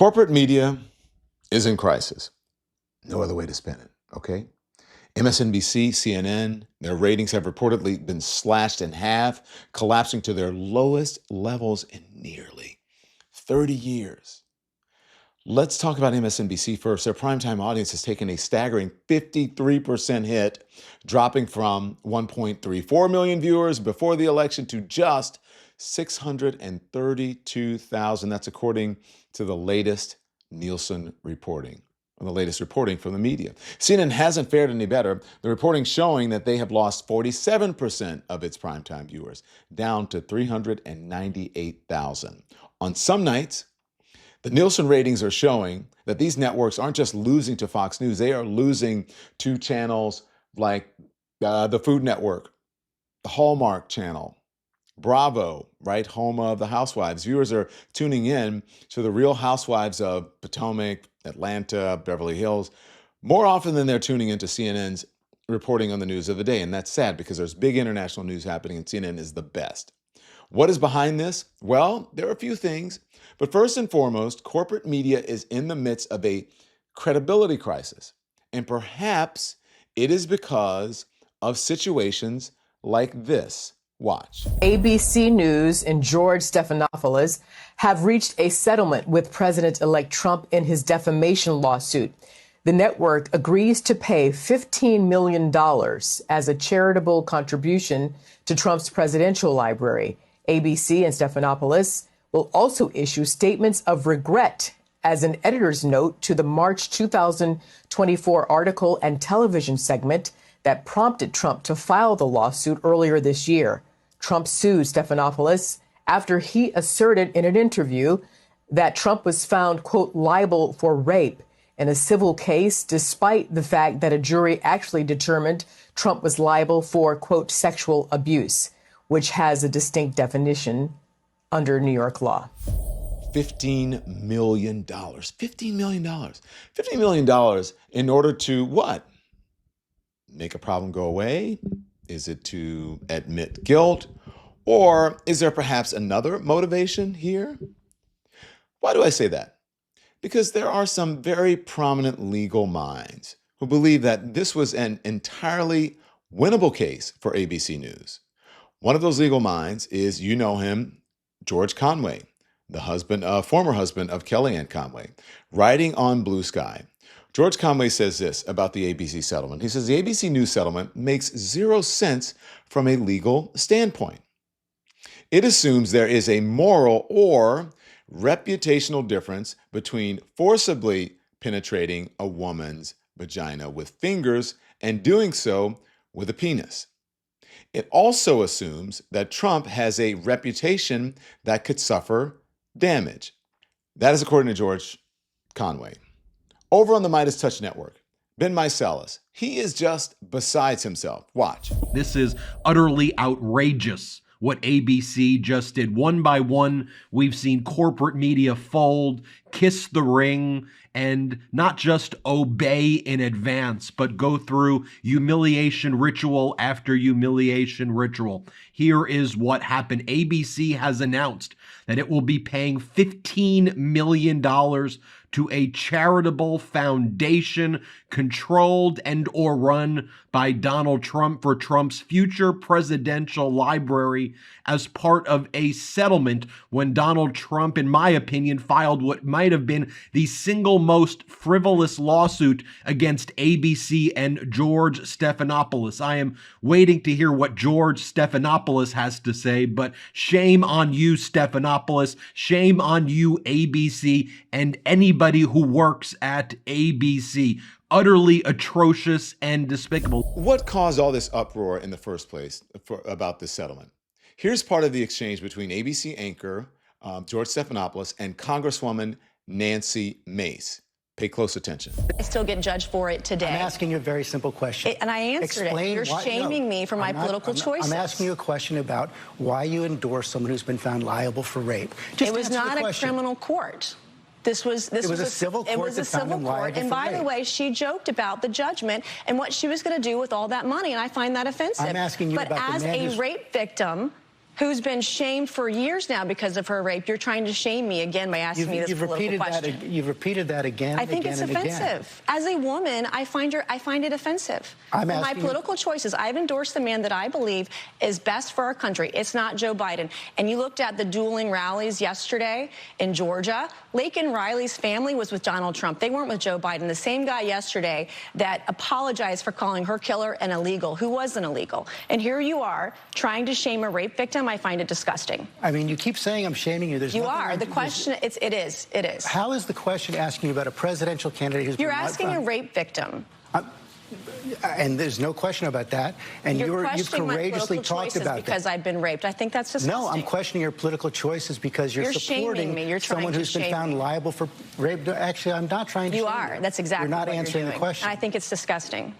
Corporate media is in crisis. No other way to spin it, okay? MSNBC, CNN, their ratings have reportedly been slashed in half, collapsing to their lowest levels in nearly 30 years. Let's talk about MSNBC first. Their primetime audience has taken a staggering 53% hit, dropping from 1.34 million viewers before the election to just 632,000. That's according to the latest Nielsen reporting, or the latest reporting from the media. CNN hasn't fared any better. The reporting showing that they have lost 47% of its primetime viewers, down to 398,000. On some nights, the Nielsen ratings are showing that these networks aren't just losing to Fox News, they are losing to channels like the Food Network, the Hallmark Channel, Bravo, right, home of the Housewives. Viewers are tuning in to the Real Housewives of Potomac, Atlanta, Beverly Hills, more often than they're tuning into CNN's reporting on the news of the day. And that's sad because there's big international news happening and CNN is the best. What is behind this? Well, there are a few things. But first and foremost, corporate media is in the midst of a credibility crisis. And perhaps it is because of situations like this. Watch. ABC News and George Stephanopoulos have reached a settlement with President-elect Trump in his defamation lawsuit. The network agrees to pay $15 million as a charitable contribution to Trump's presidential library. ABC and Stephanopoulos will also issue statements of regret as an editor's note to the March 2024 article and television segment that prompted Trump to file the lawsuit earlier this year. Trump sued Stephanopoulos after he asserted in an interview that Trump was found, quote, liable for rape in a civil case, despite the fact that a jury actually determined Trump was liable for, quote, sexual abuse, which has a distinct definition under New York law. $15 million. $15 million. $15 million in order to what? Make a problem go away? Is it to admit guilt? Or is there perhaps another motivation here? Why do I say that? Because there are some very prominent legal minds who believe that this was an entirely winnable case for ABC News. One of those legal minds is, you know him, George Conway, the former husband of Kellyanne Conway, writing on Blue Sky. George Conway says this about the ABC settlement. He says the ABC News settlement makes zero sense from a legal standpoint. It assumes there is a moral or reputational difference between forcibly penetrating a woman's vagina with fingers and doing so with a penis. It also assumes that Trump has a reputation that could suffer damage. That is according to George Conway. Over on the Midas Touch Network, Ben Meiselas, he is just besides himself. Watch. This is utterly outrageous what ABC just did. One by one, we've seen corporate media fold, kiss the ring, and not just obey in advance, but go through humiliation ritual after humiliation ritual. Here is what happened. ABC has announced that it will be paying $15 million to a charitable foundation controlled and or run by Donald Trump for Trump's future presidential library as part of a settlement when Donald Trump, in my opinion, filed what might have been the single most frivolous lawsuit against ABC and George Stephanopoulos. I am waiting to hear what George Stephanopoulos has to say, but shame on you, Stephanopoulos. Shame on you, ABC, and anybody who works at ABC. Utterly atrocious and despicable. What caused all this uproar in the first place about this settlement? Here's part of the exchange between ABC anchor George Stephanopoulos and Congresswoman Nancy Mace. Pay close attention. I still get judged for it today. I'm asking you a very simple question. And I answered it. You're shaming me for my political choices. I'm asking you a question about why you endorse someone who's been found liable for rape. It was not a criminal court. This was a civil court. It was a civil court. And by the way, she joked about the judgment and what she was going to do with all that money, and I find that offensive. I'm asking you about the man But as a rape victim who's been shamed for years now because of her rape. You're trying to shame me again by asking me this political question. You've repeated that again. I think it's offensive. As a woman, I find it offensive. For my political choices, I've endorsed the man that I believe is best for our country. It's not Joe Biden. And you looked at the dueling rallies yesterday in Georgia. Laken Riley's family was with Donald Trump. They weren't with Joe Biden. The same guy yesterday that apologized for calling her killer an illegal, who wasn't illegal. And here you are trying to shame a rape victim. I find it disgusting. I mean, you keep saying I'm shaming you. You are. The question, it is. How is the question asking you about a presidential candidate who's You're asking a rape victim. And there's no question about that. And you've courageously talked about that. Because I've been raped. I think that's disgusting. No, I'm questioning your political choices because you're supporting someone who's been found liable for rape. Actually, I'm not trying to shame you. You are. That's exactly what you're doing. You're not answering the question. I think it's disgusting.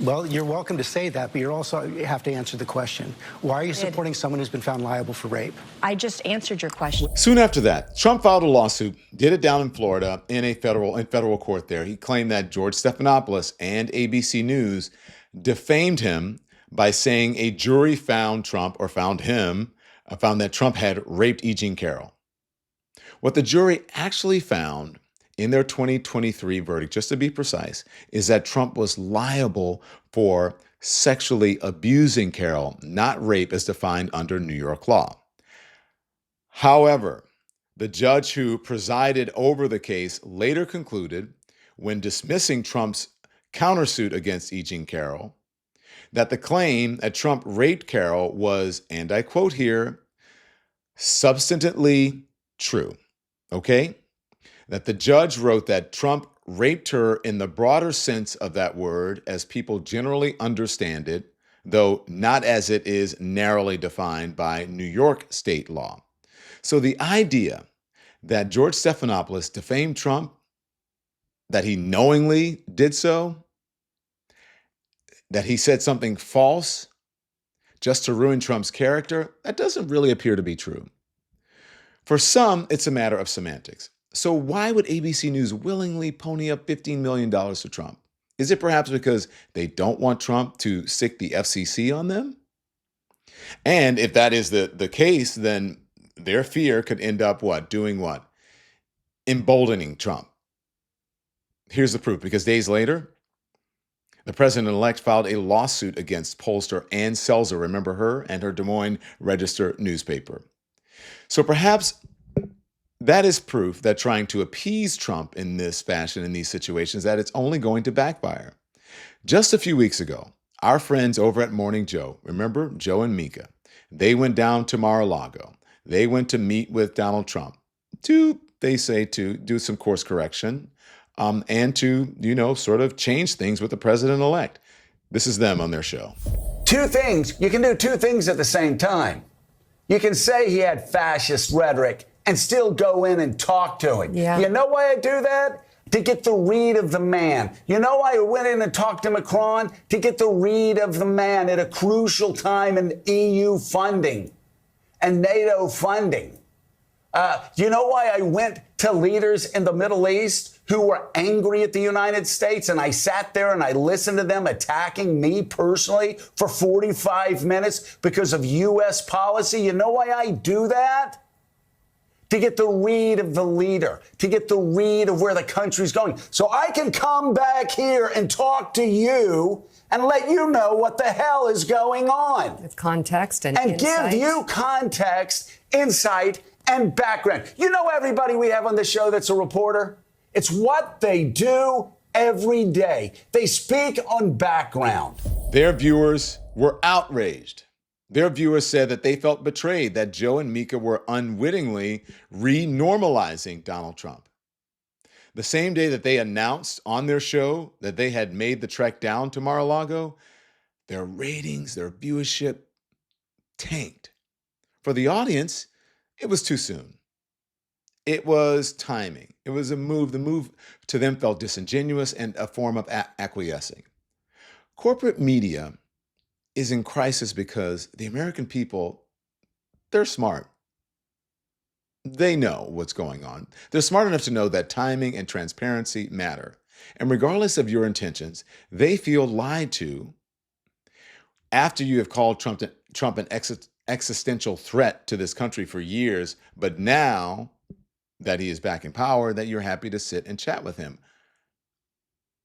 Well, you're welcome to say that, but you have to answer the question. Why are you supporting someone who's been found liable for rape? I just answered your question. Soon after that, Trump filed a lawsuit, did it down in Florida in federal court there. He claimed that George Stephanopoulos and ABC News defamed him by saying a jury found that Trump had raped E. Jean Carroll. What the jury actually found in their 2023 verdict, just to be precise, is that Trump was liable for sexually abusing Carroll, not rape as defined under New York law. However, the judge who presided over the case later concluded, when dismissing Trump's countersuit against E. Jean Carroll, that the claim that Trump raped Carroll was, and I quote here, substantively true. Okay? That the judge wrote that Trump raped her in the broader sense of that word as people generally understand it, though not as it is narrowly defined by New York state law. So the idea that George Stephanopoulos defamed Trump, that he knowingly did so, that he said something false just to ruin Trump's character, that doesn't really appear to be true. For some, it's a matter of semantics. So why would ABC News willingly pony up $15 million to Trump? Is it perhaps because they don't want Trump to sic the FCC on them? And if that is the case, then their fear could end up doing what? Emboldening Trump. Here's the proof, because days later, the president-elect filed a lawsuit against pollster Ann Selzer, remember her, and her Des Moines Register newspaper. So perhaps that is proof that trying to appease Trump in this fashion, in these situations, that it's only going to backfire. Just a few weeks ago, our friends over at Morning Joe, remember Joe and Mika, they went down to Mar-a-Lago. They went to meet with Donald Trump to do some course correction and to, sort of change things with the president-elect. This is them on their show. Two things. You can do two things at the same time. You can say he had fascist rhetoric and still go in and talk to him. Yeah. You know why I do that? To get the read of the man. You know why I went in and talked to Macron? To get the read of the man at a crucial time in EU funding and NATO funding. You know why I went to leaders in the Middle East who were angry at the United States, and I sat there and I listened to them attacking me personally for 45 minutes because of U.S. policy? You know why I do that? To get the read of the leader, to get the read of where the country's going. So I can come back here and talk to you and let you know what the hell is going on. With context and give you context, insight, and background. You know everybody we have on the show that's a reporter? It's what they do every day. They speak on background. Their viewers were outraged. Their viewers said that they felt betrayed, that Joe and Mika were unwittingly renormalizing Donald Trump. The same day that they announced on their show that they had made the trek down to Mar-a-Lago, their ratings, their viewership tanked. For the audience, it was too soon. It was timing. It was a move. The move to them felt disingenuous and a form of acquiescing. Corporate media is in crisis because the American people, they're smart. They know what's going on. They're smart enough to know that timing and transparency matter. And regardless of your intentions, they feel lied to after you have called Trump an existential threat to this country for years, but now that he is back in power, that you're happy to sit and chat with him.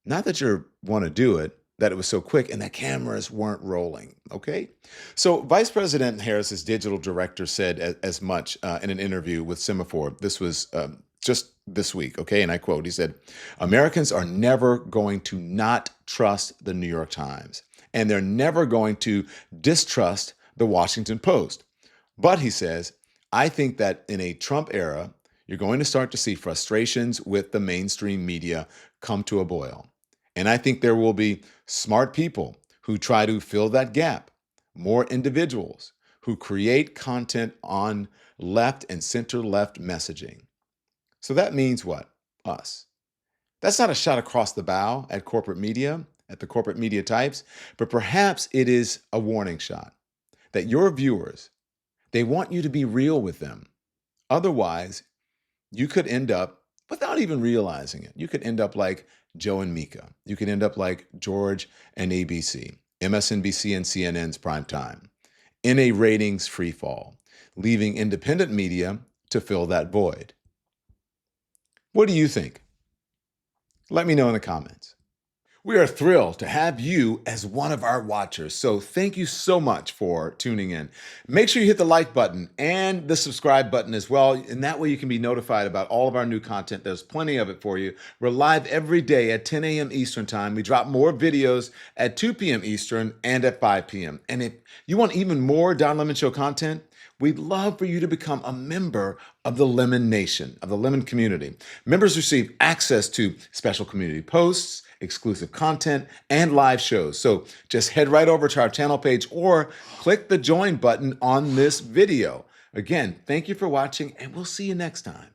Not that you want to do it, that it was so quick and that cameras weren't rolling, okay? So Vice President Harris's digital director said as much in an interview with Semaphore. This was just this week, okay? And I quote, he said, Americans are never going to not trust the New York Times, and they're never going to distrust the Washington Post. But he says, I think that in a Trump era, you're going to start to see frustrations with the mainstream media come to a boil. And I think there will be smart people who try to fill that gap, more individuals who create content on left and center-left messaging. So that means what? Us. That's not a shot across the bow at corporate media, at the corporate media types, but perhaps it is a warning shot that your viewers, they want you to be real with them. Otherwise, you could end up, without even realizing it, you could end up like Joe and Mika. You could end up like George and ABC, MSNBC and CNN's prime time, in a ratings free fall, leaving independent media to fill that void. What do you think? Let me know in the comments. We are thrilled to have you as one of our watchers, so thank you so much for tuning in. Make sure you hit the like button and the subscribe button as well, and that way you can be notified about all of our new content. There's plenty of it for you. We're live every day at 10 a.m. Eastern Time. We drop more videos at 2 p.m. Eastern and at 5 p.m. And if you want even more Don Lemon Show content, we'd love for you to become a member of the Lemon Nation, of the Lemon community. Members receive access to special community posts, exclusive content, and live shows. So just head right over to our channel page or click the join button on this video. Again, thank you for watching, and we'll see you next time.